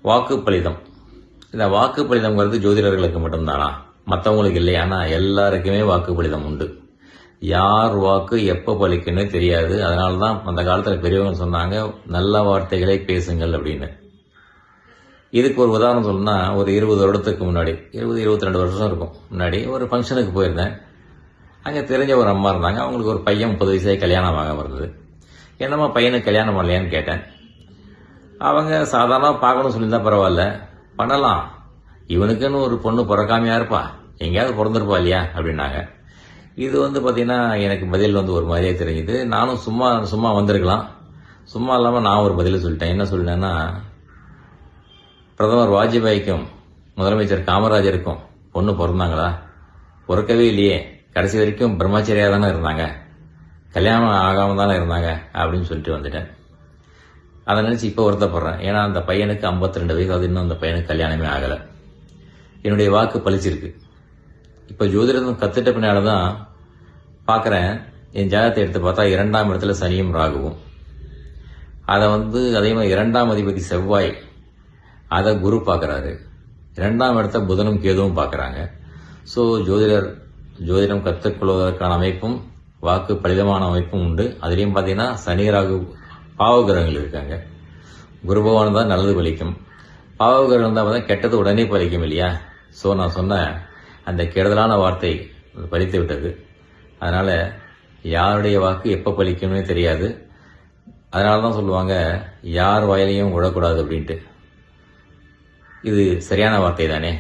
வாக்கு பலிதம். இந்த வாக்கு பலிதம்ங்கிறது ஜோதிடர்களுக்கு மட்டும்தானா? மற்றவங்களுக்கு இல்லையா? ஆனால் எல்லாருக்குமே வாக்கு பலிதம் உண்டு. யார் வாக்கு எப்போ பலிக்குன்னு தெரியாது. அதனால தான் அந்த காலத்தில் பெரியவங்க சொன்னாங்க, நல்ல வார்த்தைகளை பேசுங்கள் அப்படின்னு. இதுக்கு ஒரு உதாரணம் சொல்லணும்னா, ஒரு 20 வருடத்துக்கு முன்னாடி, 22 வருஷம் இருக்கும் முன்னாடி, ஒரு ஃபங்க்ஷனுக்கு போயிருந்தேன். அங்கே தெரிஞ்ச ஒரு அம்மா இருந்தாங்க. அவங்களுக்கு ஒரு பையன் 30 வயசாகி கல்யாணம் ஆகாம இருந்தது. என்னம்மா பையனுக்கு கல்யாணம் பண்ணலையான்னு கேட்டேன். அவங்க சாதாரணமாக பார்க்கணும்னு சொல்லியிருந்தா பரவாயில்ல, பண்ணலாம், இவனுக்குன்னு ஒரு பொண்ணு பிறக்காமையா இருப்பா, எங்கேயாவது பிறந்திருப்பா இல்லையா அப்படின்னாங்க. இது பார்த்தீங்கன்னா எனக்கு பதில் ஒரு மாதிரியே தெரிஞ்சுது. நானும் சும்மா வந்திருக்கலாம். சும்மா இல்லாமல் நான் ஒரு பதில் சொல்லிட்டேன். என்ன சொல்லிட்டேன்னா, பிரதமர் வாஜ்பாய்க்கும் முதலமைச்சர் காமராஜருக்கும் பொண்ணு பிறந்தாங்களா? பிறக்கவே இல்லையே, கடைசி வரைக்கும் பிரம்மச்சரியா தானே இருந்தாங்க, கல்யாணம் ஆகாம தானே இருந்தாங்க அப்படின்னு சொல்லிட்டு வந்துட்டேன். அதை நினச்சி இப்போ வருத்தப்படுறேன். ஏன்னா அந்த பையனுக்கு 52 வயசு, அது இன்னும் அந்த பையனுக்கு கல்யாணமே ஆகலை. என்னுடைய வாக்கு பலிச்சிருக்கு. இப்போ ஜோதிடம் கற்றுட்ட பின்னால தான் பார்க்குறேன், என் ஜாதகத்தை எடுத்து பார்த்தா 2ஆம் இடத்துல சனியும் ராகுவும், அதை அதே மாதிரி 2ஆம் அதிபதி செவ்வாய், அதை குரு பார்க்குறாரு. 2ஆம் இடத்த புதனும் கேதுவும் பார்க்குறாங்க. ஸோ ஜோதிடம் கற்றுக்கொள்வதற்கான அமைப்பும் வாக்கு பலிதமான அமைப்பும் உண்டு. அதுலேயும் பார்த்தீங்கன்னா சனி ராகு பாவகிரகங்கள் இருக்காங்க. குரு பகவான் தான் நல்லது பலிக்கும், பாவகிரகம் தான் பார்த்தா கெட்டது உடனே பலிக்கும் இல்லையா? ஸோ நான் சொன்ன அந்த கெடுதலான வார்த்தை பலித்து விட்டது. அதனால் யாருடைய வாக்கு எப்போ பலிக்கும்னே தெரியாது. அதனால தான் சொல்லுவாங்க, யார் வாயிலையும் விழக்கூடாது அப்படின்ட்டு. இது சரியான வார்த்தை தானே?